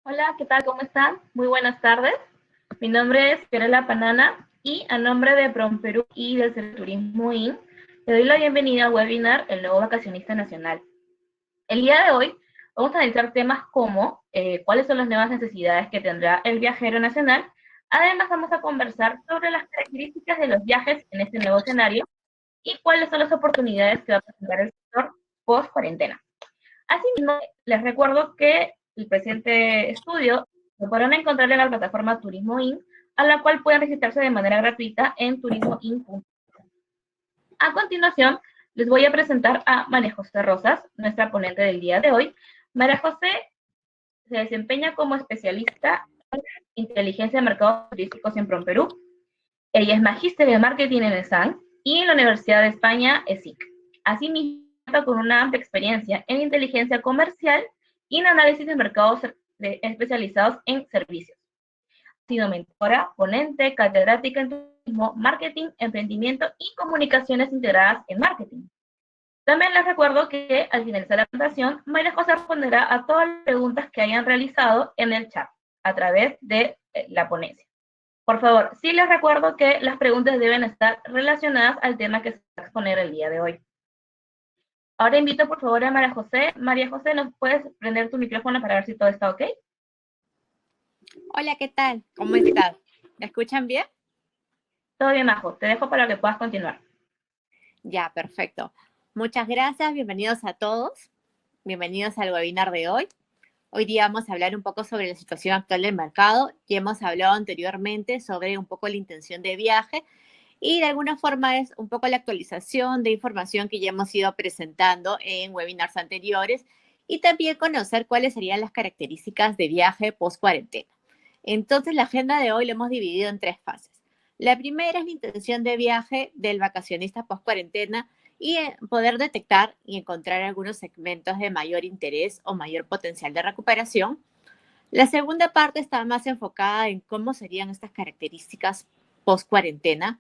Hola, ¿qué tal? ¿Cómo están? Muy buenas tardes. Mi nombre es Fiorella Panana y a nombre de PromPerú y del Turismo IN, le doy la bienvenida al webinar El Nuevo Vacacionista Nacional. El día de hoy vamos a analizar temas como cuáles son las nuevas necesidades que tendrá el viajero nacional. Además, vamos a conversar sobre las características de los viajes en este nuevo escenario y cuáles son las oportunidades que va a presentar el sector post-cuarentena. Asimismo, les recuerdo que el presente estudio lo podrán encontrar en la plataforma Turismo In, a la cual pueden registrarse de manera gratuita en turismoin.com. A continuación, les voy a presentar a María José Rosas, nuestra ponente del día de hoy. María José se desempeña como especialista en inteligencia de mercados turísticos en PromPerú. Ella es magíster de marketing en el SAN y en la Universidad de España, ESIC. Asimismo, cuenta con una amplia experiencia en inteligencia comercial y en análisis de mercados especializados en servicios. Ha sido mentora, ponente, catedrática en turismo, marketing, emprendimiento y comunicaciones integradas en marketing. También les recuerdo que al finalizar la presentación, María José responderá a todas las preguntas que hayan realizado en el chat a través de la ponencia. Por favor, sí les recuerdo que las preguntas deben estar relacionadas al tema que se va a exponer el día de hoy. Ahora invito por favor a María José. María José, ¿nos puedes prender tu micrófono para ver si todo está ok? Hola, ¿qué tal? ¿Cómo estás? ¿Me escuchan bien? Todo bien, Majo. Te dejo para que puedas continuar. Ya, perfecto. Muchas gracias, bienvenidos a todos. Bienvenidos al webinar de hoy. Hoy día vamos a hablar un poco sobre la situación actual del mercado. Ya hemos hablado anteriormente sobre un poco la intención de viaje y de alguna forma es un poco la actualización de información que ya hemos ido presentando en webinars anteriores y también conocer cuáles serían las características de viaje post-cuarentena. Entonces, la agenda de hoy la hemos dividido en tres fases. La primera es la intención de viaje del vacacionista post-cuarentena y poder detectar y encontrar algunos segmentos de mayor interés o mayor potencial de recuperación. La segunda parte está más enfocada en cómo serían estas características post-cuarentena,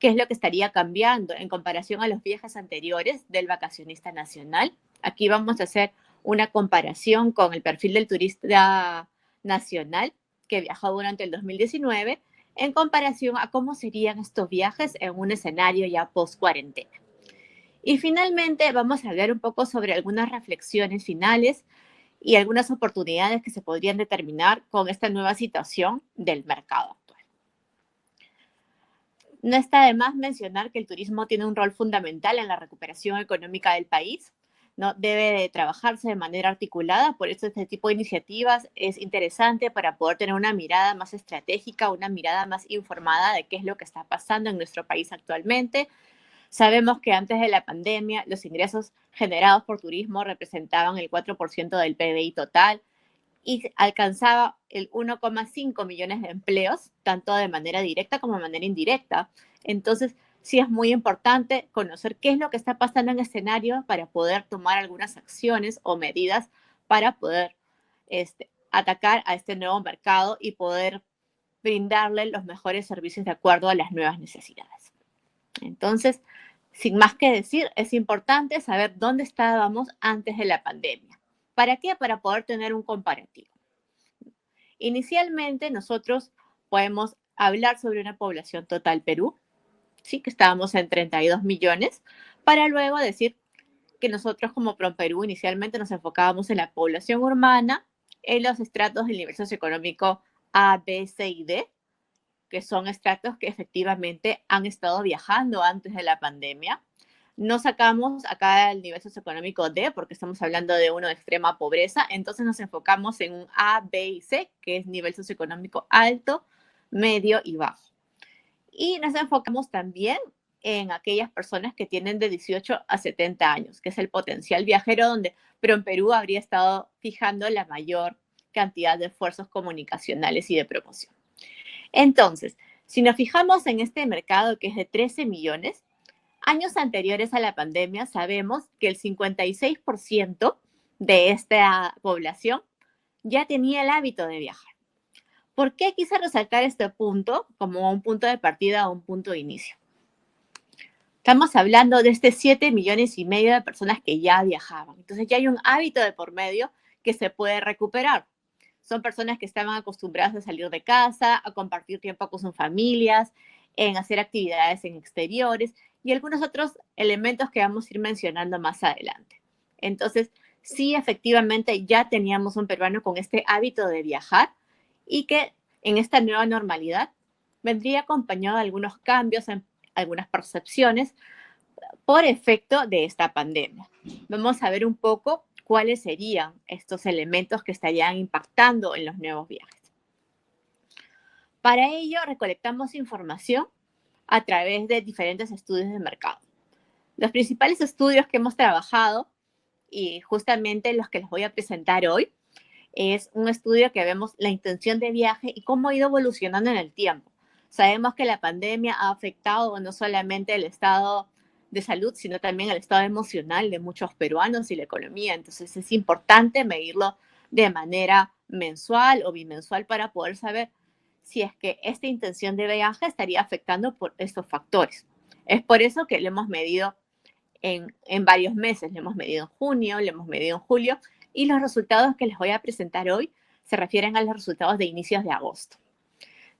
qué es lo que estaría cambiando en comparación a los viajes anteriores del vacacionista nacional. Aquí vamos a hacer una comparación con el perfil del turista nacional que viajó durante el 2019 en comparación a cómo serían estos viajes en un escenario ya post-cuarentena. Y finalmente vamos a hablar un poco sobre algunas reflexiones finales y algunas oportunidades que se podrían determinar con esta nueva situación del mercado actual. No está de más mencionar que el turismo tiene un rol fundamental en la recuperación económica del país, ¿no? Debe de trabajarse de manera articulada, por eso este tipo de iniciativas es interesante para poder tener una mirada más estratégica, una mirada más informada de qué es lo que está pasando en nuestro país actualmente. Sabemos que antes de la pandemia los ingresos generados por turismo representaban el 4% del PBI total y alcanzaba el 1,5 millones de empleos, tanto de manera directa como de manera indirecta. Entonces, sí es muy importante conocer qué es lo que está pasando en el escenario para poder tomar algunas acciones o medidas para poder atacar a este nuevo mercado y poder brindarle los mejores servicios de acuerdo a las nuevas necesidades. Entonces, sin más que decir, es importante saber dónde estábamos antes de la pandemia. ¿Para qué? Para poder tener un comparativo. Inicialmente, nosotros podemos hablar sobre una población total Perú, ¿sí? Que estábamos en 32 millones, para luego decir que nosotros como PromPerú inicialmente nos enfocábamos en la población urbana, en los estratos del nivel socioeconómico A, B, C y D, que son estratos que efectivamente han estado viajando antes de la pandemia. No sacamos acá el nivel socioeconómico D porque estamos hablando de uno de extrema pobreza, entonces nos enfocamos en un A, B y C, que es nivel socioeconómico alto, medio y bajo. Y nos enfocamos también en aquellas personas que tienen de 18 a 70 años, que es el potencial viajero donde PromPerú habría estado fijando la mayor cantidad de esfuerzos comunicacionales y de promoción. Entonces, si nos fijamos en este mercado que es de 13 millones, años anteriores a la pandemia sabemos que el 56% de esta población ya tenía el hábito de viajar. ¿Por qué quise resaltar este punto como un punto de partida o un punto de inicio? Estamos hablando de 7,5 millones de personas que ya viajaban. Entonces ya hay un hábito de por medio que se puede recuperar. Son personas que estaban acostumbradas a salir de casa, a compartir tiempo con sus familias, en hacer actividades en exteriores y algunos otros elementos que vamos a ir mencionando más adelante. Entonces, sí, efectivamente, ya teníamos un peruano con este hábito de viajar y que en esta nueva normalidad vendría acompañado de algunos cambios en algunas percepciones por efecto de esta pandemia. Vamos a ver un poco cuáles serían estos elementos que estarían impactando en los nuevos viajes. Para ello, recolectamos información a través de diferentes estudios de mercado. Los principales estudios que hemos trabajado y justamente los que les voy a presentar hoy es un estudio que vemos la intención de viaje y cómo ha ido evolucionando en el tiempo. Sabemos que la pandemia ha afectado no solamente el estado de salud, sino también el estado emocional de muchos peruanos y la economía. Entonces es importante medirlo de manera mensual o bimensual para poder saber si es que esta intención de viaje estaría afectando por estos factores. Es por eso que lo hemos medido en varios meses. Lo hemos medido en junio, lo hemos medido en julio y los resultados que les voy a presentar hoy se refieren a los resultados de inicios de agosto.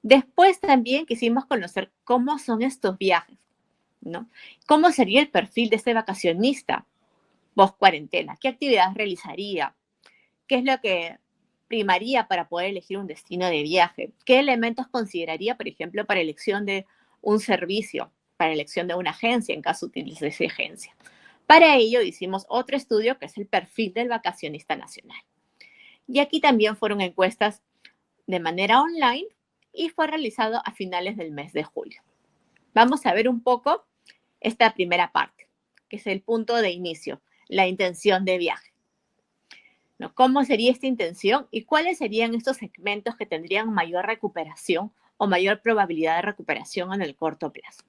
Después también quisimos conocer cómo son estos viajes, ¿no? ¿Cómo sería el perfil de este vacacionista post cuarentena? ¿Qué actividades realizaría? ¿Qué es lo que primaría para poder elegir un destino de viaje? ¿Qué elementos consideraría, por ejemplo, para elección de un servicio, para elección de una agencia en caso utilice esa agencia? Para ello hicimos otro estudio que es el perfil del vacacionista nacional. Y aquí también fueron encuestas de manera online y fue realizado a finales del mes de julio. Vamos a ver un poco esta primera parte, que es el punto de inicio, la intención de viaje. ¿No? ¿Cómo sería esta intención y cuáles serían estos segmentos que tendrían mayor recuperación o mayor probabilidad de recuperación en el corto plazo?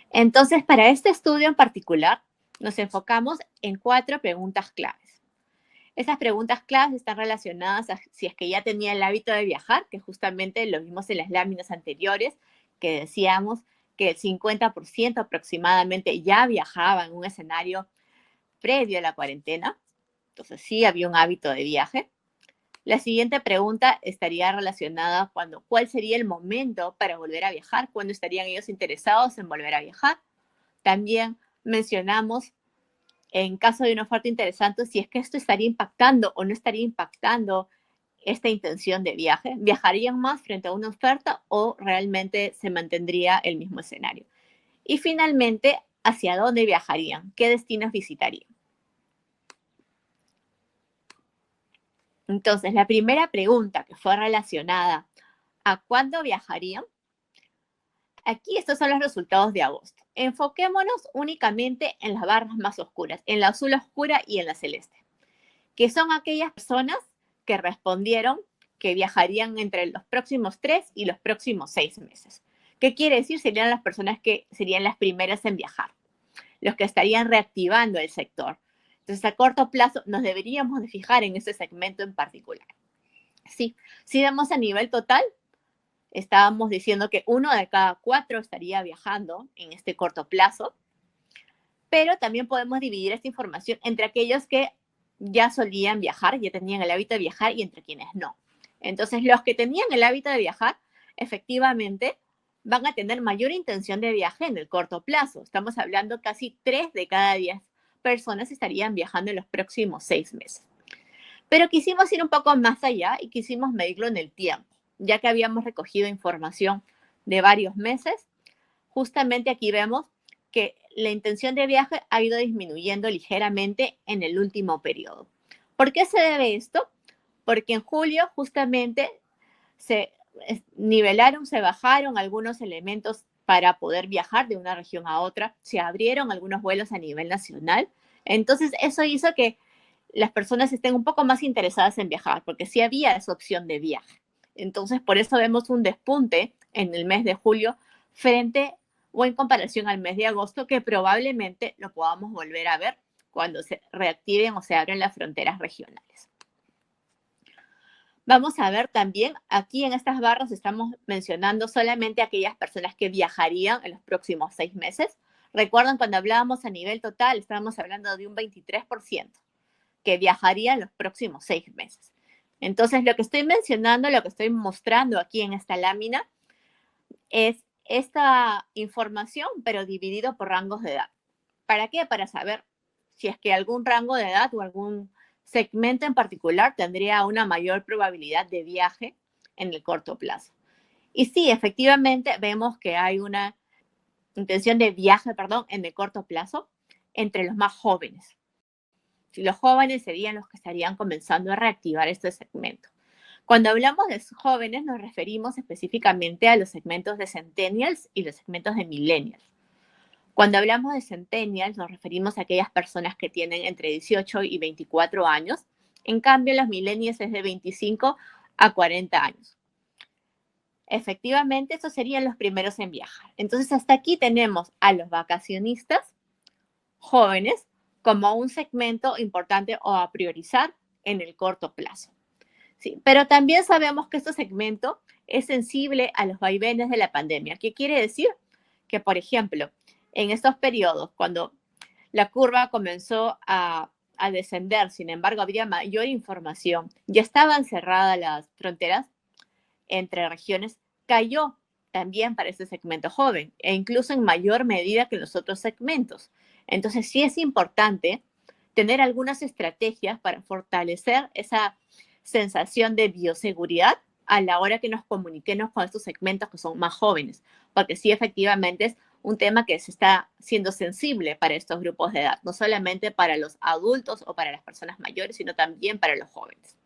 Entonces, para este estudio en particular, nos enfocamos en 4 preguntas claves. Esas preguntas claves están relacionadas a si es que ya tenía el hábito de viajar, que justamente lo vimos en las láminas anteriores, que decíamos que el 50% aproximadamente ya viajaba en un escenario previo a la cuarentena. Entonces, sí había un hábito de viaje. La siguiente pregunta estaría relacionada con cuál sería el momento para volver a viajar, cuándo estarían ellos interesados en volver a viajar. También mencionamos, en caso de una oferta interesante, si es que esto estaría impactando o no estaría impactando esta intención de viaje. ¿Viajarían más frente a una oferta o realmente se mantendría el mismo escenario? Y finalmente, ¿hacia dónde viajarían? ¿Qué destinos visitarían? Entonces, la primera pregunta que fue relacionada a cuándo viajarían, aquí estos son los resultados de agosto. Enfoquémonos únicamente en las barras más oscuras, en la azul oscura y en la celeste, que son aquellas personas que respondieron que viajarían entre los próximos 3 y los próximos 6 meses. ¿Qué quiere decir? Serían las personas que serían las primeras en viajar, los que estarían reactivando el sector. Entonces, a corto plazo nos deberíamos de fijar en ese segmento en particular. Sí, si vemos a nivel total, estábamos diciendo que 1 de cada 4 estaría viajando en este corto plazo, pero también podemos dividir esta información entre aquellos que ya solían viajar, ya tenían el hábito de viajar y entre quienes no. Entonces, los que tenían el hábito de viajar, efectivamente, van a tener mayor intención de viaje en el corto plazo. Estamos hablando casi 3 de cada 10 personas estarían viajando en los próximos 6 meses. Pero quisimos ir un poco más allá y quisimos medirlo en el tiempo, ya que habíamos recogido información de varios meses. Justamente aquí vemos que la intención de viaje ha ido disminuyendo ligeramente en el último periodo. ¿Por qué se debe esto? Porque en julio justamente se nivelaron, se bajaron algunos elementos para poder viajar de una región a otra, se abrieron algunos vuelos a nivel nacional. Entonces, eso hizo que las personas estén un poco más interesadas en viajar, porque sí había esa opción de viaje. Entonces, por eso vemos un despunte en el mes de julio frente o en comparación al mes de agosto, que probablemente lo podamos volver a ver cuando se reactiven o se abren las fronteras regionales. Vamos a ver también, aquí en estas barras estamos mencionando solamente aquellas personas que viajarían en los próximos 6 meses. Recuerdan cuando hablábamos a nivel total, estábamos hablando de un 23% que viajaría en los próximos 6 meses. Entonces, lo que estoy mencionando, lo que estoy mostrando aquí en esta lámina es esta información, pero dividido por rangos de edad. ¿Para qué? Para saber si es que algún rango de edad o algún segmento en particular tendría una mayor probabilidad de viaje en el corto plazo. Y sí, efectivamente vemos que hay una intención de viaje, perdón, en el corto plazo entre los más jóvenes. Los jóvenes serían los que estarían comenzando a reactivar este segmento. Cuando hablamos de jóvenes nos referimos específicamente a los segmentos de centennials y los segmentos de millennials. Cuando hablamos de centennials nos referimos a aquellas personas que tienen entre 18 y 24 años. En cambio, los millennials es de 25 a 40 años. Efectivamente, estos serían los primeros en viajar. Entonces, hasta aquí tenemos a los vacacionistas jóvenes como un segmento importante o a priorizar en el corto plazo. Sí, pero también sabemos que este segmento es sensible a los vaivenes de la pandemia. ¿Qué quiere decir? Que, por ejemplo, en estos periodos, cuando la curva comenzó a descender, sin embargo, había mayor información, ya estaban cerradas las fronteras entre regiones, cayó también para ese segmento joven e incluso en mayor medida que los otros segmentos. Entonces, sí es importante tener algunas estrategias para fortalecer esa sensación de bioseguridad a la hora que nos comuniquemos con estos segmentos que son más jóvenes, porque sí efectivamente es un tema que se está siendo sensible para estos grupos de edad, no solamente para los adultos o para las personas mayores, sino también para los jóvenes.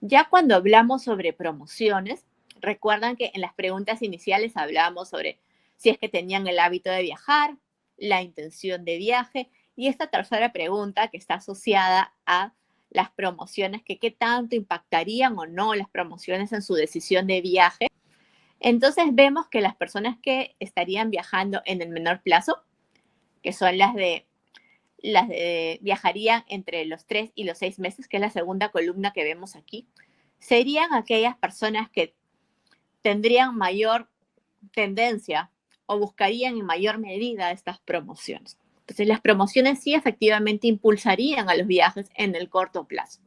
Ya cuando hablamos sobre promociones, recuerdan que en las preguntas iniciales hablábamos sobre si es que tenían el hábito de viajar, la intención de viaje y esta tercera pregunta que está asociada a las promociones, que qué tanto impactarían o no las promociones en su decisión de viaje. Entonces vemos que las personas que estarían viajando en el menor plazo, que son las de viajarían entre los 3 y los 6 meses, que es la segunda columna que vemos aquí, serían aquellas personas que tendrían mayor tendencia o buscarían en mayor medida estas promociones. Entonces, las promociones sí efectivamente impulsarían a los viajes en el corto plazo.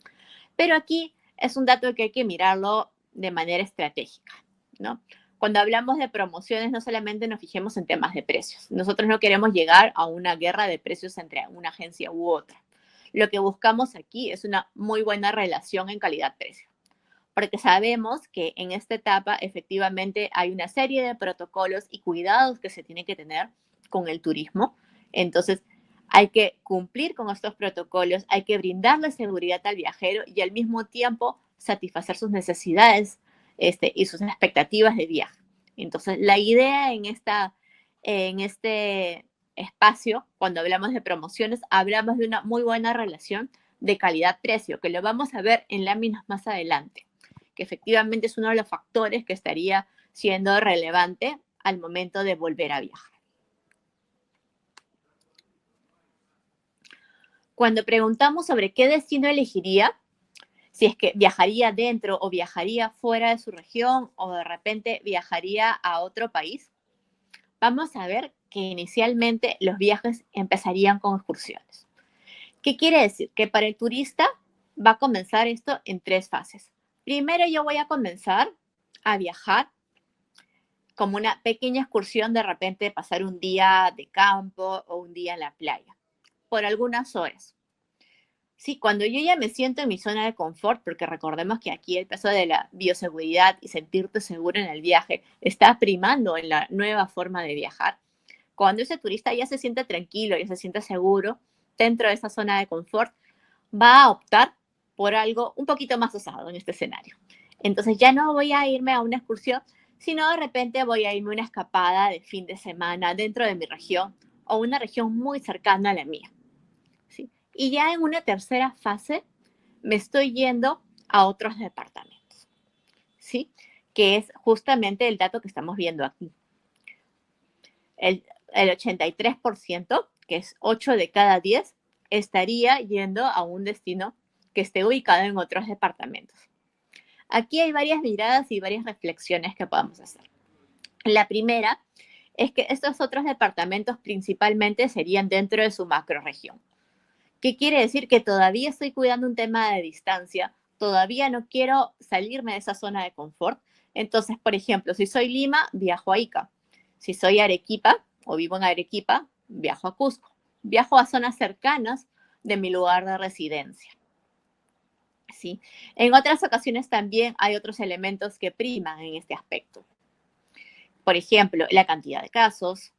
Pero aquí es un dato que hay que mirarlo de manera estratégica, ¿no? Cuando hablamos de promociones, no solamente nos fijemos en temas de precios. Nosotros no queremos llegar a una guerra de precios entre una agencia u otra. Lo que buscamos aquí es una muy buena relación en calidad-precio, porque sabemos que en esta etapa efectivamente hay una serie de protocolos y cuidados que se tienen que tener con el turismo. Entonces, hay que cumplir con estos protocolos, hay que brindarle seguridad al viajero y al mismo tiempo satisfacer sus necesidades y sus expectativas de viaje. Entonces, la idea en este espacio, cuando hablamos de promociones, hablamos de una muy buena relación de calidad-precio, que lo vamos a ver en láminas más adelante, que efectivamente es uno de los factores que estaría siendo relevante al momento de volver a viajar. Cuando preguntamos sobre qué destino elegiría, si es que viajaría dentro o viajaría fuera de su región o de repente viajaría a otro país, vamos a ver que inicialmente los viajes empezarían con excursiones. ¿Qué quiere decir? Que para el turista va a comenzar esto en 3 fases. Primero yo voy a comenzar a viajar como una pequeña excursión, de repente pasar un día de campo o un día en la playa, por algunas horas. Sí, cuando yo ya me siento en mi zona de confort, porque recordemos que aquí el peso de la bioseguridad y sentirte seguro en el viaje está primando en la nueva forma de viajar. Cuando ese turista ya se siente tranquilo, ya se siente seguro dentro de esa zona de confort, va a optar por algo un poquito más osado en este escenario. Entonces ya no voy a irme a una excursión, sino de repente voy a irme a una escapada de fin de semana dentro de mi región o una región muy cercana a la mía. ¿Sí? Y ya en una tercera fase me estoy yendo a otros departamentos, ¿sí? Que es justamente el dato que estamos viendo aquí. El 83%, que es 8 de cada 10, estaría yendo a un destino que esté ubicado en otros departamentos. Aquí hay varias miradas y varias reflexiones que podemos hacer. La primera es que estos otros departamentos principalmente serían dentro de su macrorregión. ¿Qué quiere decir? Que todavía estoy cuidando un tema de distancia, todavía no quiero salirme de esa zona de confort. Entonces, por ejemplo, si soy Lima, viajo a Ica. Si soy Arequipa o vivo en Arequipa, viajo a Cusco. Viajo a zonas cercanas de mi lugar de residencia. ¿Sí? En otras ocasiones también hay otros elementos que priman en este aspecto. Por ejemplo, la cantidad de casos,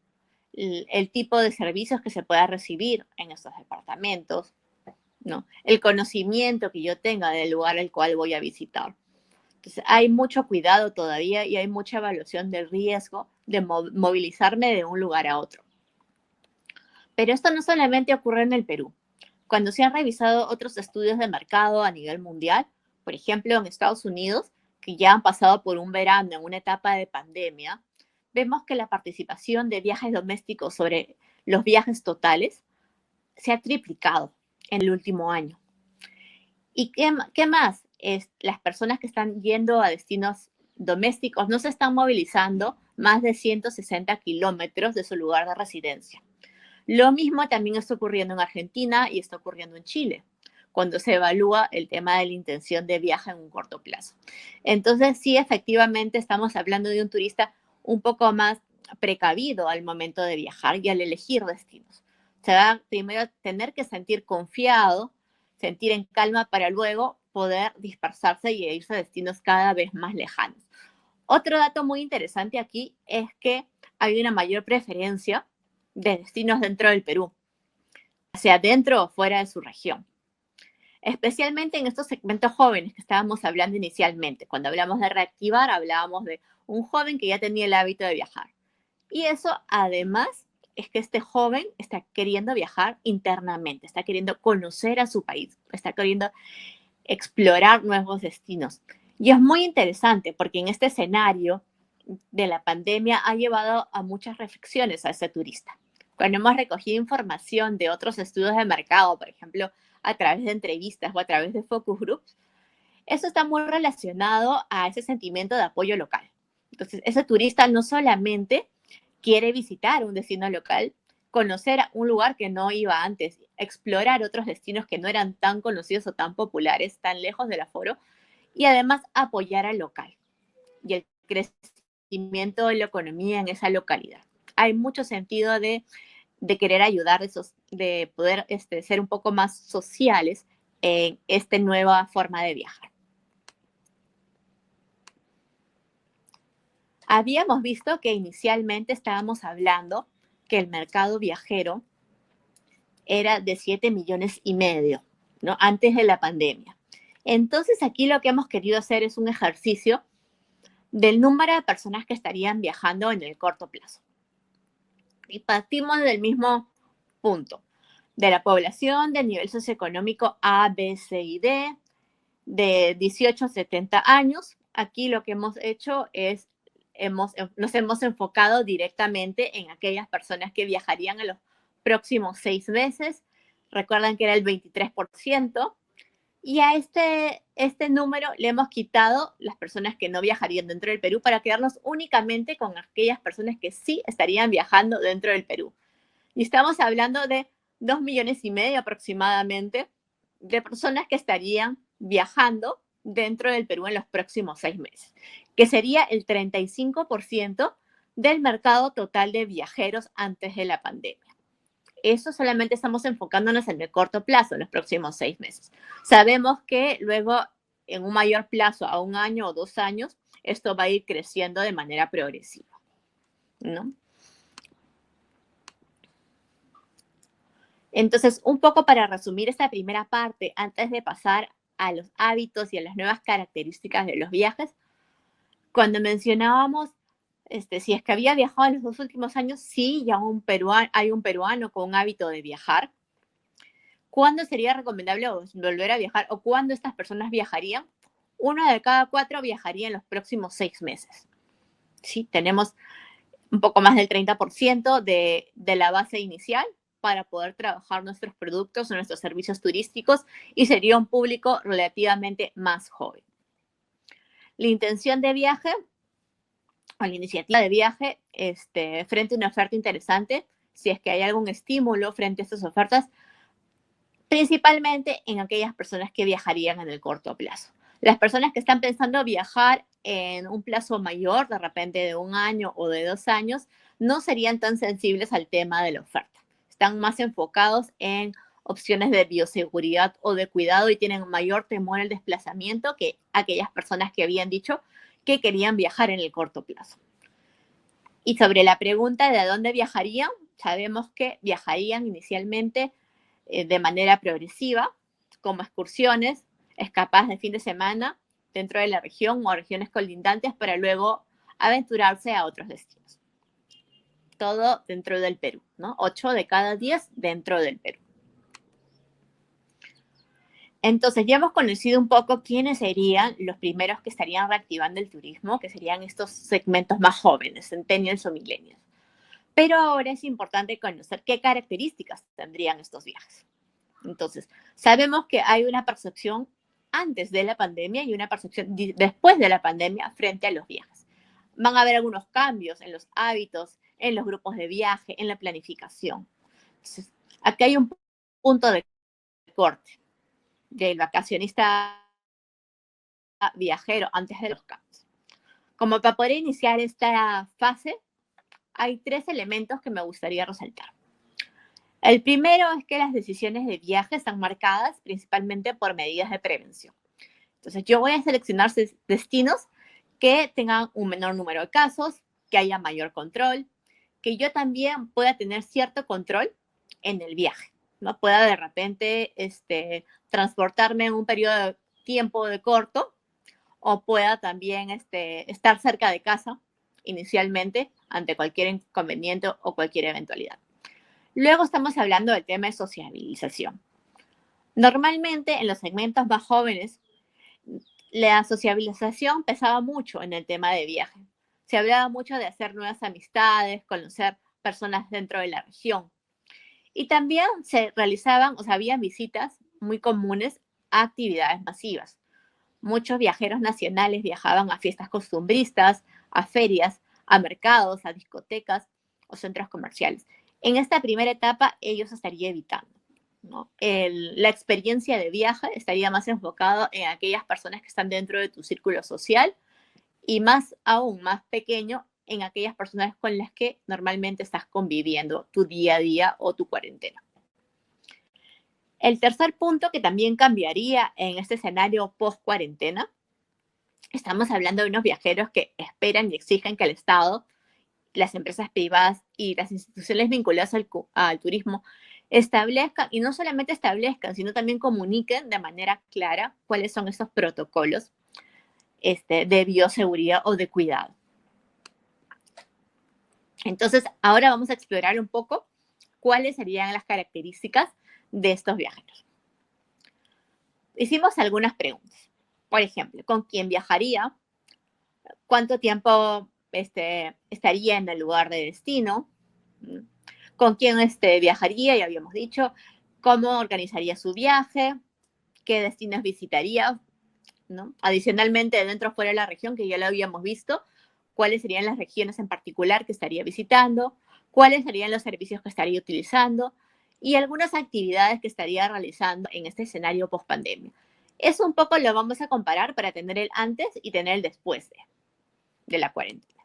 el tipo de servicios que se pueda recibir en estos departamentos, ¿no? El conocimiento que yo tenga del lugar al cual voy a visitar. Entonces, hay mucho cuidado todavía y hay mucha evaluación del riesgo de movilizarme de un lugar a otro. Pero esto no solamente ocurre en el Perú. Cuando se han revisado otros estudios de mercado a nivel mundial, por ejemplo, en Estados Unidos, que ya han pasado por un verano en una etapa de pandemia, vemos que la participación de viajes domésticos sobre los viajes totales se ha triplicado en el último año. ¿Y qué más? Las personas que están yendo a destinos domésticos no se están movilizando más de 160 kilómetros de su lugar de residencia. Lo mismo también está ocurriendo en Argentina y está ocurriendo en Chile, cuando se evalúa el tema de la intención de viaje en un corto plazo. Entonces, sí, efectivamente, estamos hablando de un turista un poco más precavido al momento de viajar y al elegir destinos. Se va a primero tener que sentir confiado, sentir en calma para luego poder dispersarse y irse a destinos cada vez más lejanos. Otro dato muy interesante aquí es que hay una mayor preferencia de destinos dentro del Perú, sea dentro o fuera de su región. Especialmente en estos segmentos jóvenes que estábamos hablando inicialmente. Cuando hablamos de reactivar, hablábamos de un joven que ya tenía el hábito de viajar. Y eso, además, es que este joven está queriendo viajar internamente, está queriendo conocer a su país, está queriendo explorar nuevos destinos. Y es muy interesante porque en este escenario de la pandemia ha llevado a muchas reflexiones a ese turista. Cuando hemos recogido información de otros estudios de mercado, por ejemplo, a través de entrevistas o a través de focus groups, eso está muy relacionado a ese sentimiento de apoyo local. Entonces, ese turista no solamente quiere visitar un destino local, conocer un lugar que no iba antes, explorar otros destinos que no eran tan conocidos o tan populares, tan lejos del aforo, y además apoyar al local y el crecimiento de la economía en esa localidad. Hay mucho sentido de querer ayudar, de poder ser un poco más sociales en esta nueva forma de viajar. Habíamos visto que inicialmente estábamos hablando que el mercado viajero era de 7,5 millones, ¿no? Antes de la pandemia. Entonces, aquí lo que hemos querido hacer es un ejercicio del número de personas que estarían viajando en el corto plazo. Y partimos del mismo punto, de la población del nivel socioeconómico A, B, C y D, de 18 a 70 años. Aquí lo que hemos hecho es, nos hemos enfocado directamente en aquellas personas que viajarían en los próximos 6 meses. Recuerdan que era el 23%. Y a este número le hemos quitado las personas que no viajarían dentro del Perú para quedarnos únicamente con aquellas personas que sí estarían viajando dentro del Perú. Y estamos hablando de 2,5 millones aproximadamente de personas que estarían viajando dentro del Perú en los próximos 6 meses, que sería el 35% del mercado total de viajeros antes de la pandemia. Eso solamente estamos enfocándonos en el corto plazo, en los próximos 6 meses. Sabemos que luego, en un mayor plazo, a 1 año o 2 años, esto va a ir creciendo de manera progresiva, ¿no? Entonces, un poco para resumir esta primera parte, antes de pasar a los hábitos y a las nuevas características de los viajes, cuando mencionábamos si es que había viajado en los 2 últimos años, sí, ya hay un peruano con un hábito de viajar. ¿Cuándo sería recomendable volver a viajar o cuándo estas personas viajarían? 1 de cada 4 viajaría en los próximos 6 meses. Sí, tenemos un poco más del 30% de la base inicial para poder trabajar nuestros productos o nuestros servicios turísticos y sería un público relativamente más joven. La intención de viaje o la iniciativa de viaje frente a una oferta interesante, si es que hay algún estímulo frente a estas ofertas, principalmente en aquellas personas que viajarían en el corto plazo. Las personas que están pensando viajar en un plazo mayor, de repente de 1 año o de 2 años, no serían tan sensibles al tema de la oferta. Están más enfocados en opciones de bioseguridad o de cuidado y tienen mayor temor al desplazamiento que aquellas personas que habían dicho que querían viajar en el corto plazo. Y sobre la pregunta de a dónde viajarían, sabemos que viajarían inicialmente de manera progresiva, como excursiones, escapadas de fin de semana dentro de la región o regiones colindantes para luego aventurarse a otros destinos. Todo dentro del Perú, ¿no? 8 de cada 10 dentro del Perú. Entonces, ya hemos conocido un poco quiénes serían los primeros que estarían reactivando el turismo, que serían estos segmentos más jóvenes, centennials o millennials. Pero ahora es importante conocer qué características tendrían estos viajes. Entonces, sabemos que hay una percepción antes de la pandemia y una percepción después de la pandemia frente a los viajes. Van a haber algunos cambios en los hábitos, en los grupos de viaje, en la planificación. Entonces, aquí hay un punto de corte del vacacionista viajero antes de los cambios. Como para poder iniciar esta fase, hay 3 elementos que me gustaría resaltar. El primero es que las decisiones de viaje están marcadas principalmente por medidas de prevención. Entonces, yo voy a seleccionar destinos que tengan un menor número de casos, que haya mayor control, que yo también pueda tener cierto control en el viaje, ¿no? Pueda de repente transportarme en un periodo de tiempo de corto o pueda también estar cerca de casa inicialmente ante cualquier inconveniente o cualquier eventualidad. Luego estamos hablando del tema de sociabilización. Normalmente en los segmentos más jóvenes, la sociabilización pesaba mucho en el tema de viaje. Se hablaba mucho de hacer nuevas amistades, conocer personas dentro de la región. Y también se realizaban, o sea, habían visitas muy comunes a actividades masivas. Muchos viajeros nacionales viajaban a fiestas costumbristas, a ferias, a mercados, a discotecas o centros comerciales. En esta primera etapa, ellos estarían evitando, ¿no? La experiencia de viaje estaría más enfocada en aquellas personas que están dentro de tu círculo social y más aún, más pequeño, en aquellas personas con las que normalmente estás conviviendo tu día a día o tu cuarentena. El tercer punto que también cambiaría en este escenario post-cuarentena, estamos hablando de unos viajeros que esperan y exigen que el Estado, las empresas privadas y las instituciones vinculadas al turismo establezcan, y no solamente establezcan, sino también comuniquen de manera clara cuáles son esos protocolos de bioseguridad o de cuidado. Entonces, ahora vamos a explorar un poco cuáles serían las características de estos viajeros. Hicimos algunas preguntas. Por ejemplo, ¿con quién viajaría? ¿Cuánto tiempo estaría en el lugar de destino? ¿Con quién viajaría? Ya habíamos dicho. ¿Cómo organizaría su viaje? ¿Qué destinos visitaría? ¿No? Adicionalmente, dentro o fuera de la región, que ya lo habíamos visto, ¿cuáles serían las regiones en particular que estaría visitando? ¿Cuáles serían los servicios que estaría utilizando? Y algunas actividades que estaría realizando en este escenario post-pandemia. Eso un poco lo vamos a comparar para tener el antes y tener el después de la cuarentena.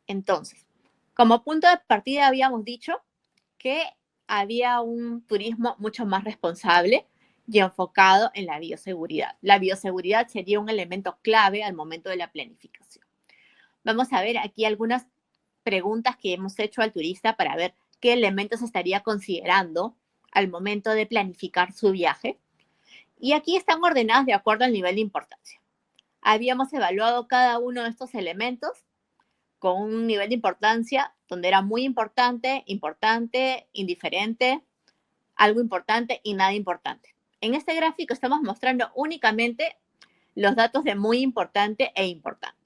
Entonces, como punto de partida habíamos dicho que había un turismo mucho más responsable y enfocado en la bioseguridad. La bioseguridad sería un elemento clave al momento de la planificación. Vamos a ver aquí algunas preguntas que hemos hecho al turista para ver qué elementos estaría considerando al momento de planificar su viaje. Y aquí están ordenadas de acuerdo al nivel de importancia. Habíamos evaluado cada uno de estos elementos con un nivel de importancia donde era muy importante, importante, indiferente, algo importante y nada importante. En este gráfico estamos mostrando únicamente los datos de muy importante e importante.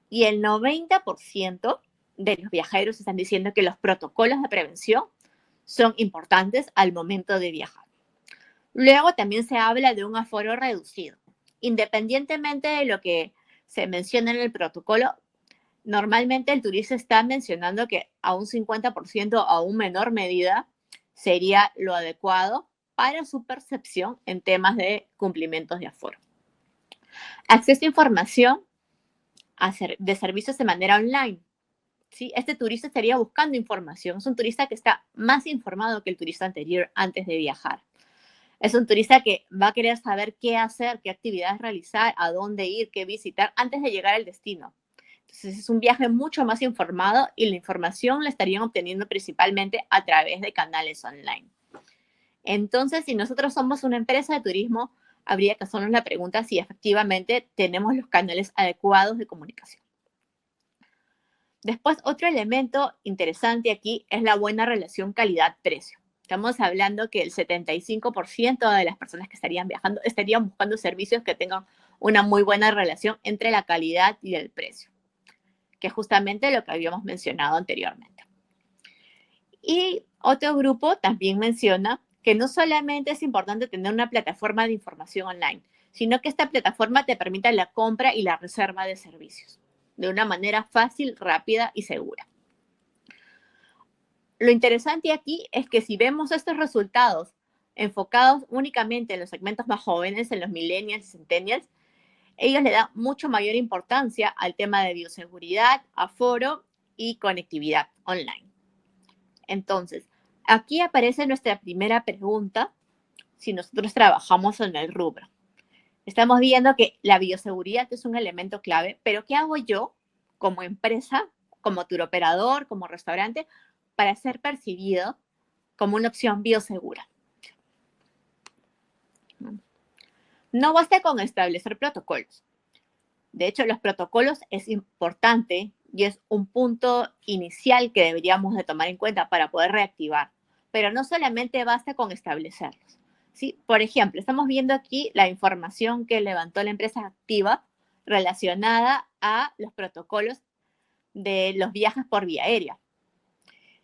Y el 90% de los viajeros están diciendo que los protocolos de prevención son importantes al momento de viajar. Luego también se habla de un aforo reducido. Independientemente de lo que se menciona en el protocolo, normalmente el turista está mencionando que a un 50% o a una menor medida sería lo adecuado para su percepción en temas de cumplimientos de aforo. Acceso a información de servicios de manera online. ¿Sí? Este turista estaría buscando información. Es un turista que está más informado que el turista anterior antes de viajar. Es un turista que va a querer saber qué hacer, qué actividades realizar, a dónde ir, qué visitar antes de llegar al destino. Entonces es un viaje mucho más informado y la información la estarían obteniendo principalmente a través de canales online. Entonces, si nosotros somos una empresa de turismo, habría que hacernos la pregunta si efectivamente tenemos los canales adecuados de comunicación. Después, otro elemento interesante aquí es la buena relación calidad-precio. Estamos hablando que el 75% de las personas que estarían viajando estarían buscando servicios que tengan una muy buena relación entre la calidad y el precio, que es justamente lo que habíamos mencionado anteriormente. Y otro grupo también menciona que no solamente es importante tener una plataforma de información online, sino que esta plataforma te permita la compra y la reserva de servicios de una manera fácil, rápida y segura. Lo interesante aquí es que si vemos estos resultados enfocados únicamente en los segmentos más jóvenes, en los millennials y centennials, ellos le dan mucho mayor importancia al tema de bioseguridad, aforo y conectividad online. Entonces, aquí aparece nuestra primera pregunta si nosotros trabajamos en el rubro. Estamos viendo que la bioseguridad es un elemento clave, pero ¿qué hago yo como empresa, como turoperador, como restaurante, para ser percibido como una opción biosegura? No basta con establecer protocolos. De hecho, los protocolos es importante y es un punto inicial que deberíamos de tomar en cuenta para poder reactivar. Pero no solamente basta con establecerlos. ¿Sí? Por ejemplo, estamos viendo aquí la información que levantó la empresa Activa relacionada a los protocolos de los viajes por vía aérea.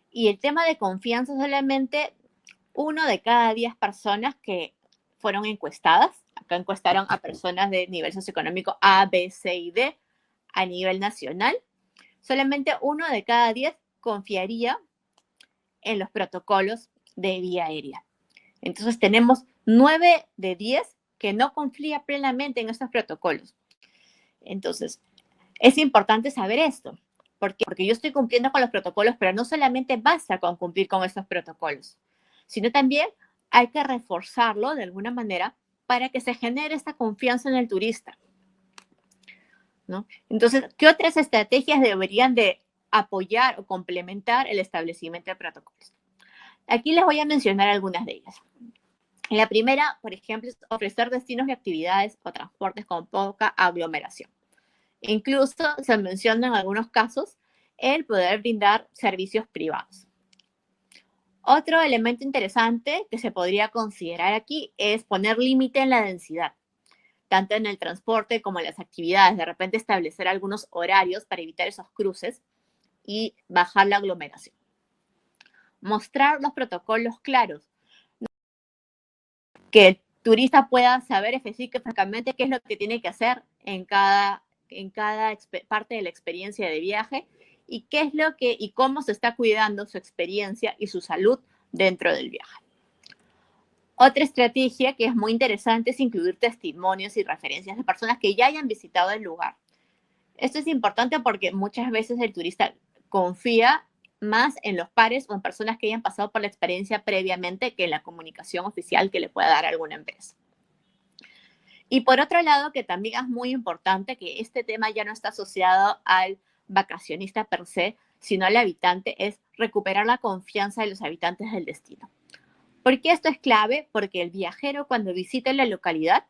Y el tema de confianza, solamente 1 de cada 10 personas que fueron encuestadas, acá encuestaron a personas de nivel socioeconómico A, B, C y D a nivel nacional, solamente 1 de cada 10 confiaría en los protocolos de vía aérea. Entonces tenemos 9 de 10 que no confía plenamente en estos protocolos. Entonces, es importante saber esto. ¿Por qué? Porque yo estoy cumpliendo con los protocolos, pero no solamente basta con cumplir con estos protocolos, sino también hay que reforzarlo de alguna manera para que se genere esta confianza en el turista, ¿no? Entonces, ¿qué otras estrategias deberían de apoyar o complementar el establecimiento de protocolos? Aquí les voy a mencionar algunas de ellas. La primera, por ejemplo, es ofrecer destinos y actividades o transportes con poca aglomeración. Incluso se menciona en algunos casos el poder brindar servicios privados. Otro elemento interesante que se podría considerar aquí es poner límite en la densidad, tanto en el transporte como en las actividades. De repente establecer algunos horarios para evitar esos cruces y bajar la aglomeración. Mostrar los protocolos claros, que el turista pueda saber específicamente qué es lo que tiene que hacer en cada parte de la experiencia de viaje y qué es lo que y cómo se está cuidando su experiencia y su salud dentro del viaje. Otra estrategia que es muy interesante es incluir testimonios y referencias de personas que ya hayan visitado el lugar. Esto es importante porque muchas veces el turista confía más en los pares o en personas que hayan pasado por la experiencia previamente que en la comunicación oficial que le pueda dar alguna empresa. Y por otro lado, que también es muy importante que este tema ya no está asociado al vacacionista per se, sino al habitante, es recuperar la confianza de los habitantes del destino. ¿Por qué esto es clave? Porque el viajero cuando visita la localidad,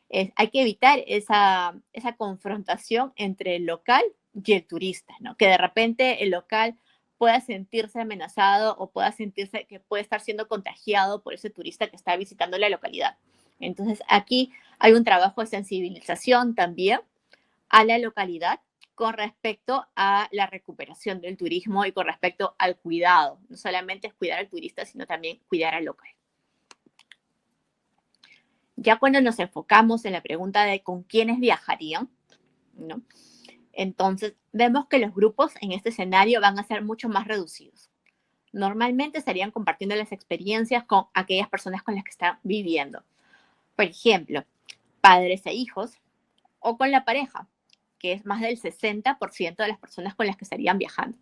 hay que evitar esa confrontación entre el local y el turista, ¿no? Que de repente el local pueda sentirse amenazado o pueda sentirse que puede estar siendo contagiado por ese turista que está visitando la localidad. Entonces, aquí hay un trabajo de sensibilización también a la localidad con respecto a la recuperación del turismo y con respecto al cuidado. No solamente es cuidar al turista, sino también cuidar al local. Ya cuando nos enfocamos en la pregunta de con quiénes viajarían, ¿no? Entonces, vemos que los grupos en este escenario van a ser mucho más reducidos. normalmente estarían compartiendo las experiencias con aquellas personas con las que están viviendo. Por ejemplo, padres e hijos o con la pareja, que es más del 60% de las personas con las que estarían viajando.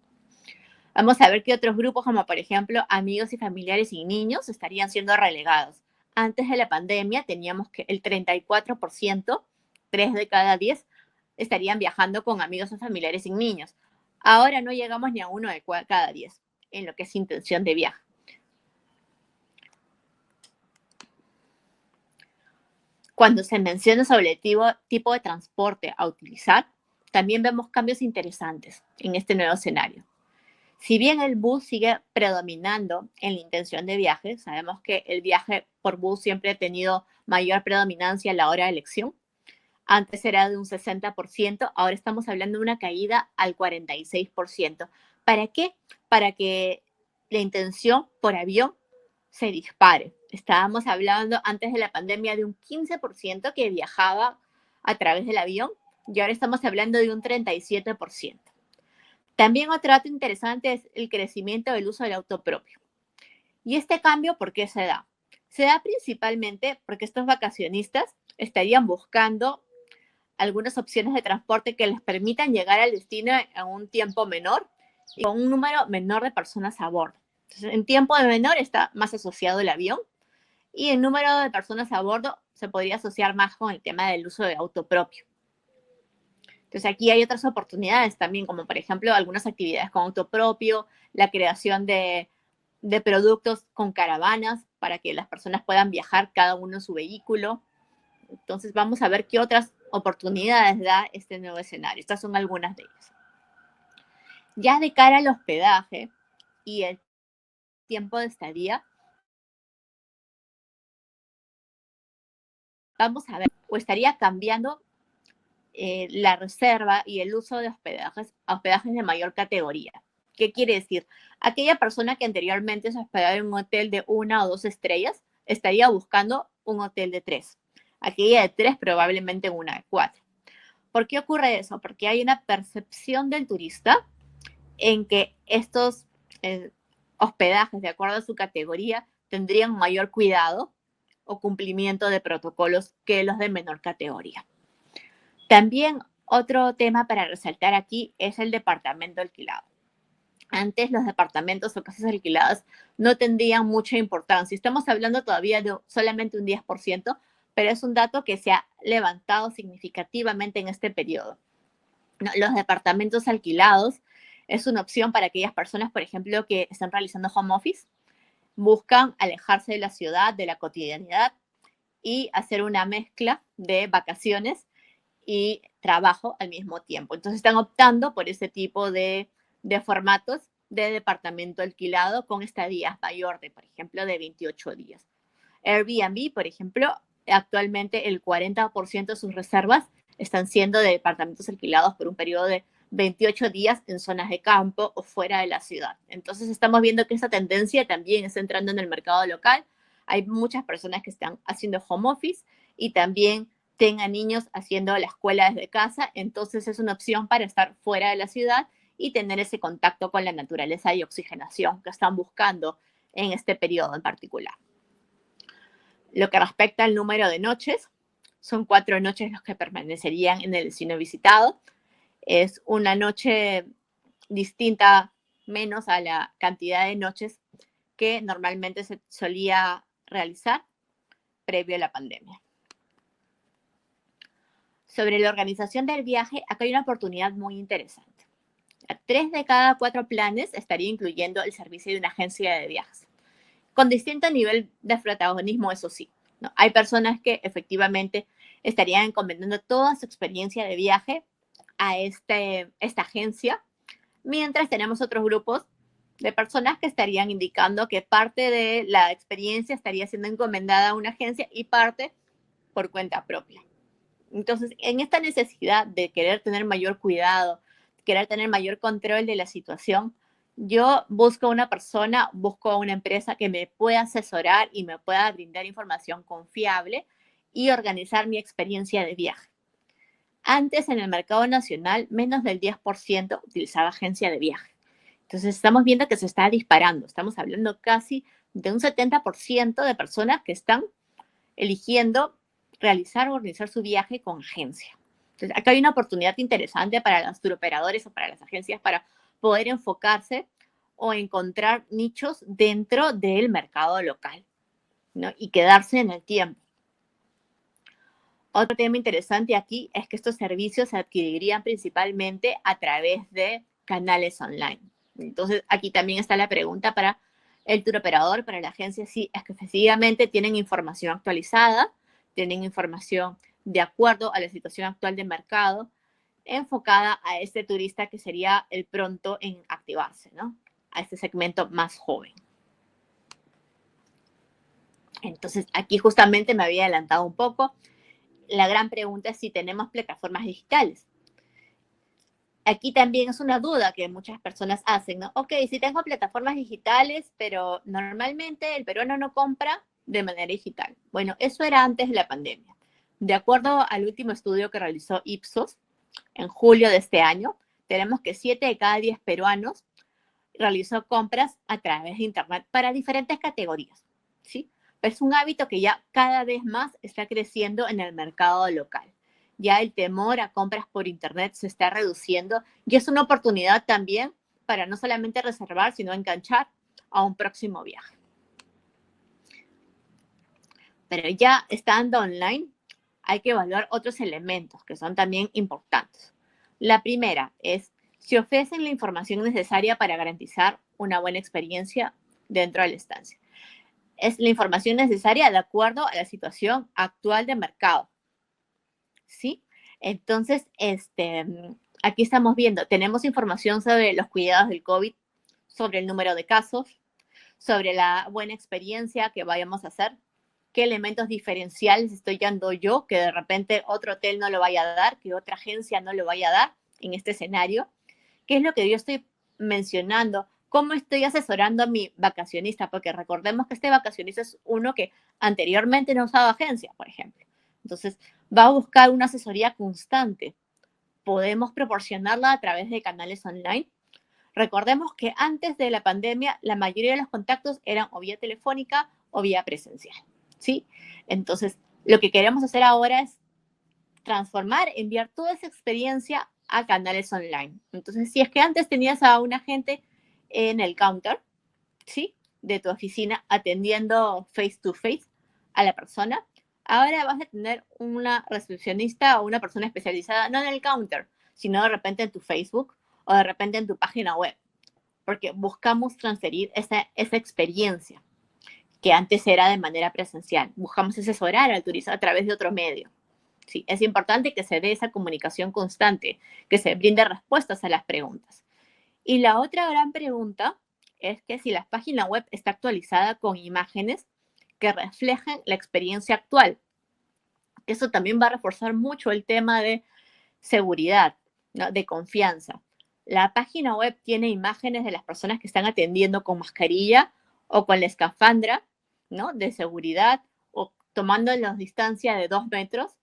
Vamos a ver que otros grupos, como por ejemplo amigos y familiares y niños, estarían siendo relegados. Antes de la pandemia teníamos que el 34%, 3 de cada 10, estarían viajando con amigos o familiares y niños. Ahora no llegamos ni a 1 de cada 10 en lo que es intención de viaje. Cuando se menciona sobre el tipo de transporte a utilizar, también vemos cambios interesantes en este nuevo escenario. Si bien el bus sigue predominando en la intención de viaje, sabemos que el viaje por bus siempre ha tenido mayor predominancia a la hora de elección. Antes era de un 60%, ahora estamos hablando de una caída al 46%. ¿Para qué? Para que la intención por avión se dispare. Estábamos hablando antes de la pandemia de un 15% que viajaba a través del avión y ahora estamos hablando de un 37%. También otro dato interesante es el crecimiento del uso del auto propio. ¿Y este cambio por qué se da? Se da principalmente porque estos vacacionistas estarían buscando algunas opciones de transporte que les permitan llegar al destino en un tiempo menor y con un número menor de personas a bordo. Entonces, en tiempo de menor está más asociado el avión y el número de personas a bordo se podría asociar más con el tema del uso de auto propio. Entonces aquí hay otras oportunidades también, como por ejemplo algunas actividades con auto propio, la creación de productos con caravanas para que las personas puedan viajar cada uno en su vehículo. Entonces vamos a ver qué otras oportunidades da este nuevo escenario. Estas son algunas de ellas. Ya de cara al hospedaje y el tiempo de estadía, vamos a ver, o estaría cambiando la reserva y el uso de hospedajes de mayor categoría. ¿Qué quiere decir? Aquella persona que anteriormente se hospedaba en un hotel de 1 o 2 estrellas estaría buscando un hotel de 3. Aquella de 3 probablemente una de 4. ¿Por qué ocurre eso? Porque hay una percepción del turista en que estos hospedajes, de acuerdo a su categoría, tendrían mayor cuidado o cumplimiento de protocolos que los de menor categoría. También otro tema para resaltar aquí es el departamento alquilado. Antes los departamentos o casas alquiladas no tendrían mucha importancia. Estamos hablando todavía de solamente un 10%, pero es un dato que se ha levantado significativamente en este periodo. Los departamentos alquilados es una opción para aquellas personas, por ejemplo, que están realizando home office, buscan alejarse de la ciudad, de la cotidianidad y hacer una mezcla de vacaciones y trabajo al mismo tiempo. Entonces están optando por ese tipo de formatos de departamento alquilado con estadías mayor de, por ejemplo, de 28 días. Airbnb, por ejemplo, actualmente el 40% de sus reservas están siendo de departamentos alquilados por un periodo de 28 días en zonas de campo o fuera de la ciudad. Entonces estamos viendo que esa tendencia también está entrando en el mercado local. Hay muchas personas que están haciendo home office y también tengan niños haciendo la escuela desde casa, entonces es una opción para estar fuera de la ciudad y tener ese contacto con la naturaleza y oxigenación que están buscando en este periodo en particular. Lo que respecta al número de noches, son 4 noches los que permanecerían en el destino visitado. Es una noche distinta menos a la cantidad de noches que normalmente se solía realizar previo a la pandemia. Sobre la organización del viaje, acá hay una oportunidad muy interesante. 3 de cada 4 planes estaría incluyendo el servicio de una agencia de viajes, con distinto nivel de protagonismo, eso sí, ¿no? Hay personas que efectivamente estarían encomendando toda su experiencia de viaje a esta agencia, mientras tenemos otros grupos de personas que estarían indicando que parte de la experiencia estaría siendo encomendada a una agencia y parte por cuenta propia. Entonces, en esta necesidad de querer tener mayor cuidado, querer tener mayor control de la situación, yo busco una persona, busco una empresa que me pueda asesorar y me pueda brindar información confiable y organizar mi experiencia de viaje. Antes, en el mercado nacional, menos del 10% utilizaba agencia de viaje. Entonces estamos viendo que se está disparando. Estamos hablando casi de un 70% de personas que están eligiendo realizar o organizar su viaje con agencia. Entonces, acá hay una oportunidad interesante para los turoperadores o para las agencias para poder enfocarse o encontrar nichos dentro del mercado local, ¿no? Y quedarse en el tiempo. Otro tema interesante aquí es que estos servicios se adquirirían principalmente a través de canales online. Entonces, aquí también está la pregunta para el turoperador, para la agencia, si es que efectivamente tienen información actualizada, tienen información de acuerdo a la situación actual de mercado, enfocada a este turista que sería el pronto en activarse, ¿no? A este segmento más joven. Entonces, aquí justamente me había adelantado un poco. La gran pregunta es si tenemos plataformas digitales. Aquí también es una duda que muchas personas hacen, ¿no? Ok, sí tengo plataformas digitales, pero normalmente el peruano no compra de manera digital. Bueno, eso era antes de la pandemia. De acuerdo al último estudio que realizó Ipsos en julio de este año, tenemos que 7 de cada 10 peruanos realizó compras a través de Internet para diferentes categorías, ¿sí? Pero es un hábito que ya cada vez más está creciendo en el mercado local. Ya el temor a compras por Internet se está reduciendo y es una oportunidad también para no solamente reservar, sino enganchar a un próximo viaje. Pero ya estando online, hay que evaluar otros elementos que son también importantes. La primera es si ofrecen la información necesaria para garantizar una buena experiencia dentro de la estancia. Es la información necesaria de acuerdo a la situación actual de mercado. ¿Sí? Entonces, aquí estamos viendo, tenemos información sobre los cuidados del COVID, sobre el número de casos, sobre la buena experiencia que vayamos a hacer, qué elementos diferenciales estoy dando yo, que de repente otro hotel no lo vaya a dar, que otra agencia no lo vaya a dar en este escenario, qué es lo que yo estoy mencionando, cómo estoy asesorando a mi vacacionista, porque recordemos que este vacacionista es uno que anteriormente no usaba agencia, por ejemplo. Entonces, va a buscar una asesoría constante. Podemos proporcionarla a través de canales online. Recordemos que antes de la pandemia, la mayoría de los contactos eran o vía telefónica o vía presencial, ¿sí? Entonces, lo que queremos hacer ahora es transformar, enviar toda esa experiencia a canales online. Entonces, si es que antes tenías a un agente en el counter, ¿sí? De tu oficina atendiendo face to face a la persona, ahora vas a tener una recepcionista o una persona especializada, no en el counter, sino de repente en tu Facebook o de repente en tu página web, porque buscamos transferir esa experiencia que antes era de manera presencial. Buscamos asesorar al turista a través de otro medio. Sí, es importante que se dé esa comunicación constante, que se brinde respuestas a las preguntas. Y la otra gran pregunta es que si la página web está actualizada con imágenes que reflejen la experiencia actual. Eso también va a reforzar mucho el tema de seguridad, ¿no? De confianza. La página web tiene imágenes de las personas que están atendiendo con mascarilla o con la escafandra, ¿no? De seguridad o tomando la distancia de 2 metros.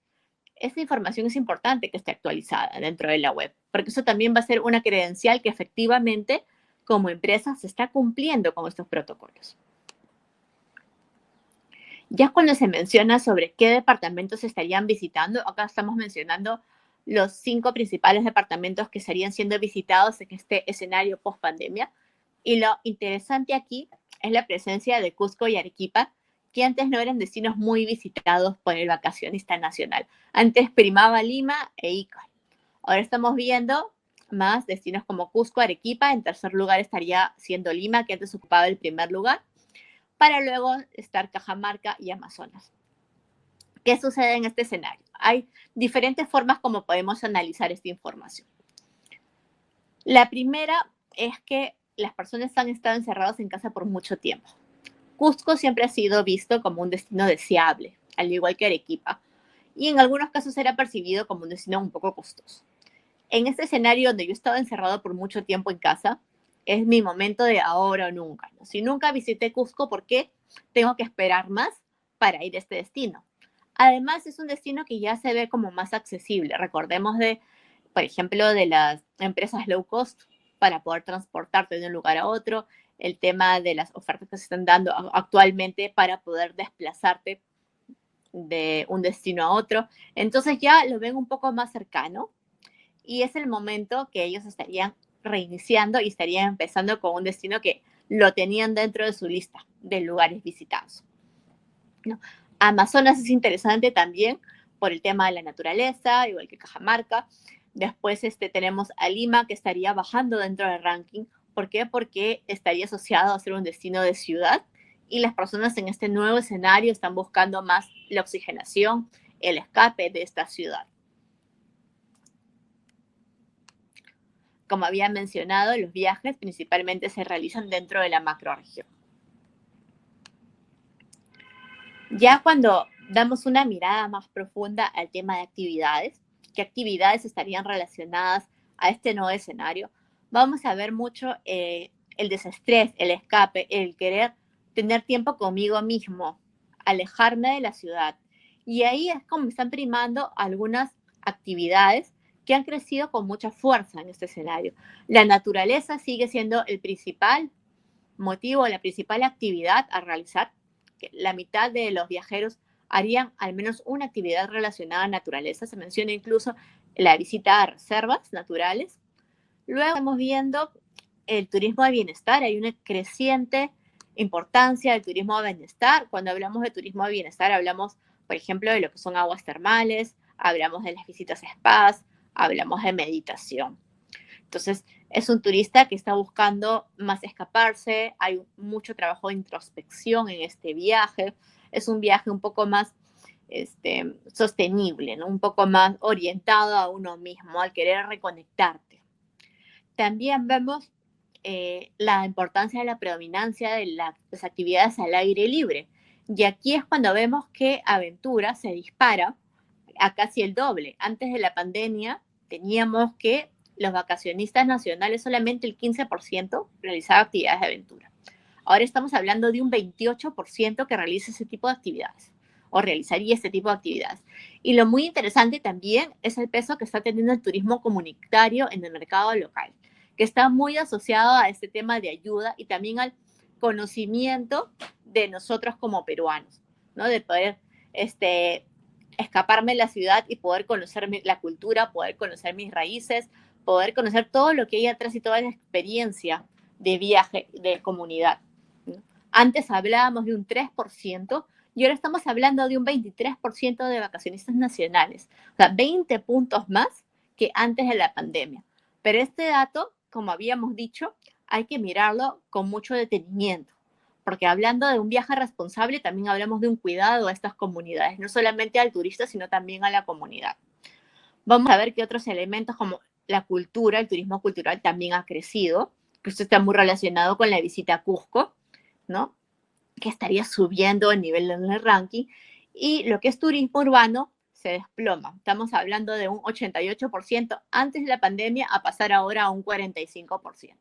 Esa información es importante que esté actualizada dentro de la web, porque eso también va a ser una credencial que efectivamente como empresa se está cumpliendo con estos protocolos. Ya cuando se menciona sobre qué departamentos estarían visitando, acá estamos mencionando los 5 principales departamentos que estarían siendo visitados en este escenario post pandemia. Y lo interesante aquí es la presencia de Cusco y Arequipa, que antes no eran destinos muy visitados por el vacacionista nacional. Antes primaba Lima e Ica. Ahora estamos viendo más destinos como Cusco, Arequipa. En tercer lugar estaría siendo Lima, que antes ocupaba el primer lugar, para luego estar Cajamarca y Amazonas. ¿Qué sucede en este escenario? Hay diferentes formas como podemos analizar esta información. La primera es que las personas han estado encerradas en casa por mucho tiempo. Cusco siempre ha sido visto como un destino deseable, al igual que Arequipa, y en algunos casos era percibido como un destino un poco costoso. En este escenario donde yo he estado encerrado por mucho tiempo en casa, es mi momento de ahora o nunca, ¿no? Si nunca visité Cusco, ¿por qué tengo que esperar más para ir a este destino? Además, es un destino que ya se ve como más accesible. Recordemos por ejemplo, de las empresas low cost, para poder transportarte de un lugar a otro, el tema de las ofertas que se están dando actualmente para poder desplazarte de un destino a otro. Entonces ya lo ven un poco más cercano y es el momento que ellos estarían reiniciando y estarían empezando con un destino que lo tenían dentro de su lista de lugares visitados, ¿no? Amazonas es interesante también por el tema de la naturaleza, igual que Cajamarca. Después tenemos a Lima, que estaría bajando dentro del ranking. ¿Por qué? Porque estaría asociado a ser un destino de ciudad y las personas en este nuevo escenario están buscando más la oxigenación, el escape de esta ciudad. Como había mencionado, los viajes principalmente se realizan dentro de la macrorregión. Ya cuando damos una mirada más profunda al tema de actividades, qué actividades estarían relacionadas a este nuevo escenario, vamos a ver mucho el desestrés, el escape, el querer tener tiempo conmigo mismo, alejarme de la ciudad. Y ahí es como están primando algunas actividades que han crecido con mucha fuerza en este escenario. La naturaleza sigue siendo el principal motivo, la principal actividad a realizar. La mitad de los viajeros harían al menos una actividad relacionada a naturaleza. Se menciona incluso la visita a reservas naturales. Luego estamos viendo el turismo de bienestar. Hay una creciente importancia del turismo de bienestar. Cuando hablamos de turismo de bienestar, hablamos, por ejemplo, de lo que son aguas termales, hablamos de las visitas a spas, hablamos de meditación. Entonces, es un turista que está buscando más escaparse, hay mucho trabajo de introspección en este viaje, es un viaje un poco más sostenible, ¿no? Un poco más orientado a uno mismo, al querer reconectarte. También vemos la importancia de la predominancia de las actividades al aire libre, y aquí es cuando vemos que aventura se dispara a casi el doble. Antes de la pandemia teníamos que los vacacionistas nacionales solamente el 15% realizaba actividades de aventura. Ahora estamos hablando de un 28% que realiza ese tipo de actividades o realizaría este tipo de actividades. Y lo muy interesante también es el peso que está teniendo el turismo comunitario en el mercado local, que está muy asociado a este tema de ayuda y también al conocimiento de nosotros como peruanos, ¿no? De poder escaparme de la ciudad y poder conocer la cultura, poder conocer mis raíces, poder conocer todo lo que hay atrás y toda la experiencia de viaje, de comunidad, ¿no? Antes hablábamos de un 3% y ahora estamos hablando de un 23% de vacacionistas nacionales. O sea, 20 puntos más que antes de la pandemia. Pero este dato, como habíamos dicho, hay que mirarlo con mucho detenimiento, porque hablando de un viaje responsable, también hablamos de un cuidado a estas comunidades, no solamente al turista, sino también a la comunidad. Vamos a ver que otros elementos como la cultura, el turismo cultural también ha crecido, que esto está muy relacionado con la visita a Cusco, ¿no? Que estaría subiendo el nivel en el ranking, y lo que es turismo urbano se desploma. Estamos hablando de un 88% antes de la pandemia a pasar ahora a un 45%.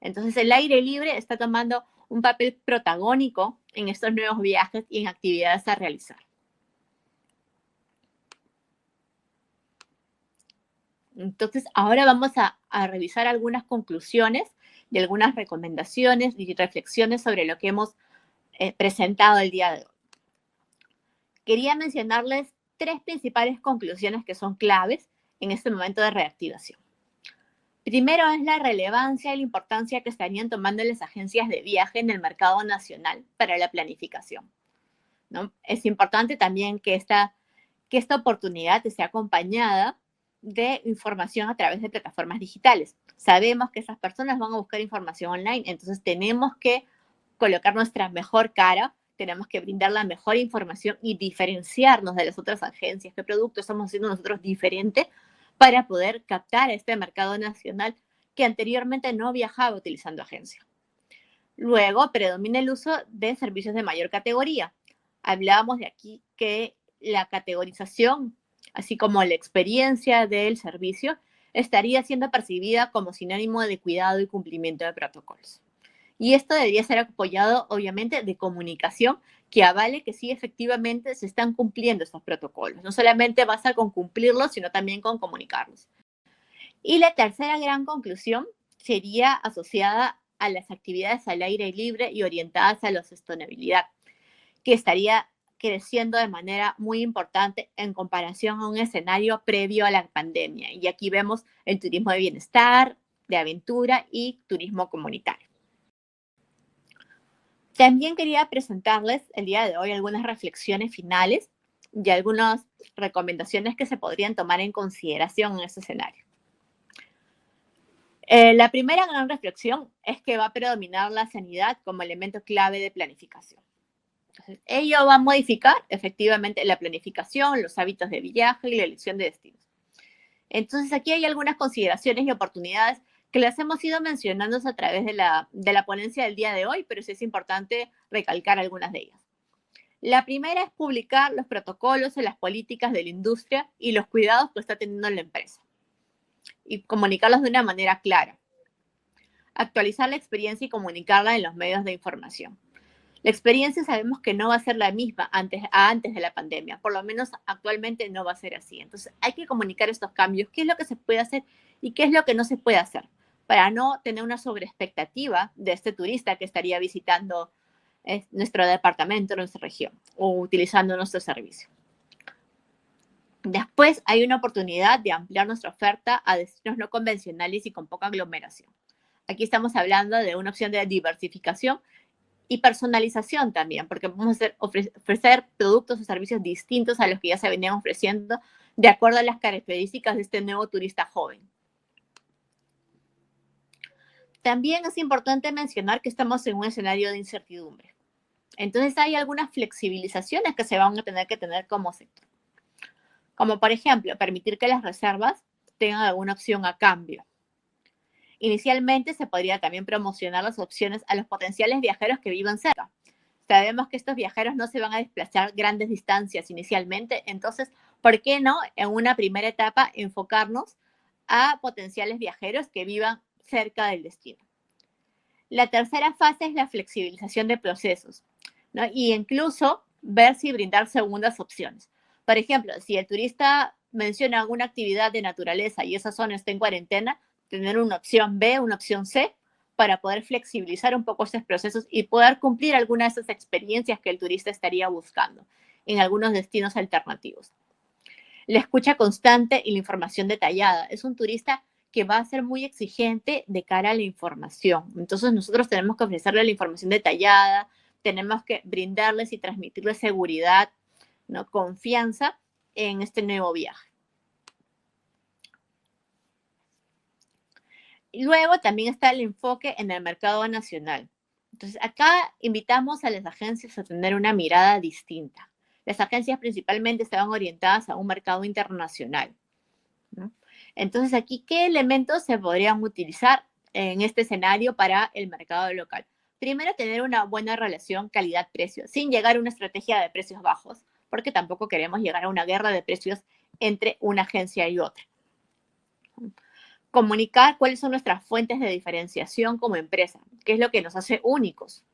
Entonces el aire libre está tomando un papel protagónico en estos nuevos viajes y en actividades a realizar. Entonces, ahora vamos a revisar algunas conclusiones y algunas recomendaciones y reflexiones sobre lo que hemos presentado el día de hoy. Quería mencionarles 3 principales conclusiones que son claves en este momento de reactivación. Primero es la relevancia y la importancia que estarían tomando las agencias de viaje en el mercado nacional para la planificación, ¿no? Es importante también que esta oportunidad esté acompañada de información a través de plataformas digitales. Sabemos que esas personas van a buscar información online, entonces tenemos que colocar nuestra mejor cara, tenemos que brindar la mejor información y diferenciarnos de las otras agencias, qué producto estamos haciendo nosotros diferente para poder captar a este mercado nacional que anteriormente no viajaba utilizando agencia. Luego, predomina el uso de servicios de mayor categoría. Hablábamos de aquí que la categorización, así como la experiencia del servicio, estaría siendo percibida como sinónimo de cuidado y cumplimiento de protocolos. Y esto debería ser apoyado, obviamente, de comunicación que avale que sí, efectivamente, se están cumpliendo estos protocolos. No solamente basta con cumplirlos, sino también con comunicarlos. Y la tercera gran conclusión sería asociada a las actividades al aire libre y orientadas a la sostenibilidad, que estaría creciendo de manera muy importante en comparación a un escenario previo a la pandemia. Y aquí vemos el turismo de bienestar, de aventura y turismo comunitario. También quería presentarles el día de hoy algunas reflexiones finales y algunas recomendaciones que se podrían tomar en consideración en este escenario. La primera gran reflexión es que va a predominar la sanidad como elemento clave de planificación. Entonces, ello va a modificar efectivamente la planificación, los hábitos de viaje y la elección de destinos. Entonces, aquí hay algunas consideraciones y oportunidades que las hemos ido mencionando a través de la ponencia del día de hoy, pero sí es importante recalcar algunas de ellas. La primera es publicar los protocolos o las políticas de la industria y los cuidados que está teniendo la empresa y comunicarlos de una manera clara. Actualizar la experiencia y comunicarla en los medios de información. La experiencia sabemos que no va a ser la misma antes de la pandemia, por lo menos actualmente no va a ser así. Entonces hay que comunicar estos cambios, qué es lo que se puede hacer y qué es lo que no se puede hacer, para no tener una sobreexpectativa de este turista que estaría visitando nuestro departamento, nuestra región, o utilizando nuestro servicio. Después hay una oportunidad de ampliar nuestra oferta a destinos no convencionales y con poca aglomeración. Aquí estamos hablando de una opción de diversificación y personalización también, porque vamos a ofrecer productos o servicios distintos a los que ya se venían ofreciendo de acuerdo a las características de este nuevo turista joven. También es importante mencionar que estamos en un escenario de incertidumbre. Entonces hay algunas flexibilizaciones que se van a tener que tener como sector. Como por ejemplo, permitir que las reservas tengan alguna opción a cambio. Inicialmente se podría también promocionar las opciones a los potenciales viajeros que vivan cerca. Sabemos que estos viajeros no se van a desplazar grandes distancias inicialmente, entonces, ¿por qué no en una primera etapa enfocarnos a potenciales viajeros que vivan cerca del destino? La tercera fase es la flexibilización de procesos, ¿no? Y incluso ver si brindar segundas opciones. Por ejemplo, si el turista menciona alguna actividad de naturaleza y esa zona está en cuarentena, tener una opción B, una opción C, para poder flexibilizar un poco esos procesos y poder cumplir algunas de esas experiencias que el turista estaría buscando en algunos destinos alternativos. La escucha constante y la información detallada. Es un turista que va a ser muy exigente de cara a la información. Entonces nosotros tenemos que ofrecerle la información detallada, tenemos que brindarles y transmitirles seguridad, ¿no? Confianza en este nuevo viaje. Y luego también está el enfoque en el mercado nacional. Entonces, acá invitamos a las agencias a tener una mirada distinta. Las agencias principalmente estaban orientadas a un mercado internacional, ¿no? Entonces, aquí, ¿qué elementos se podrían utilizar en este escenario para el mercado local? Primero, tener una buena relación calidad-precio, sin llegar a una estrategia de precios bajos, porque tampoco queremos llegar a una guerra de precios entre una agencia y otra. Comunicar cuáles son nuestras fuentes de diferenciación como empresa, qué es lo que nos hace únicos.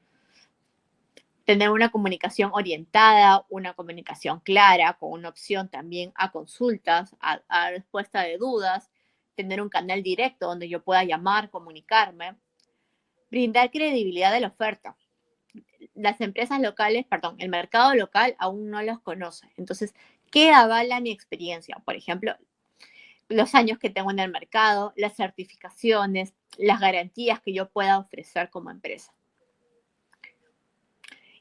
Tener una comunicación orientada, una comunicación clara, con una opción también a consultas, a respuesta de dudas, tener un canal directo donde yo pueda llamar, comunicarme, brindar credibilidad de la oferta. Las empresas locales, perdón, el mercado local aún no los conoce. Entonces, ¿qué avala mi experiencia? Por ejemplo, los años que tengo en el mercado, las certificaciones, las garantías que yo pueda ofrecer como empresa.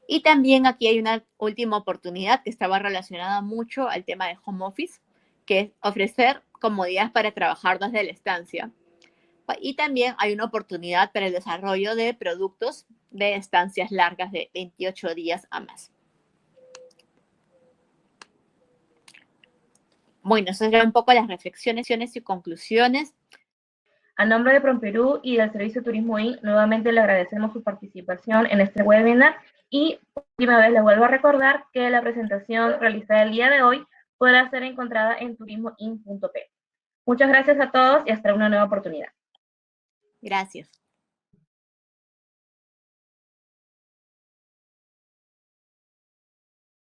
Y también aquí hay una última oportunidad que estaba relacionada mucho al tema de home office, que es ofrecer comodidades para trabajar desde la estancia. Y también hay una oportunidad para el desarrollo de productos de estancias largas de 28 días a más. Bueno, esas eran un poco las reflexiones y conclusiones. A nombre de PromPerú y del Servicio Turismo Inc., nuevamente le agradecemos su participación en este webinar y por última vez le vuelvo a recordar que la presentación realizada el día de hoy podrá ser encontrada en turismoinc.p. Muchas gracias a todos y hasta una nueva oportunidad. Gracias.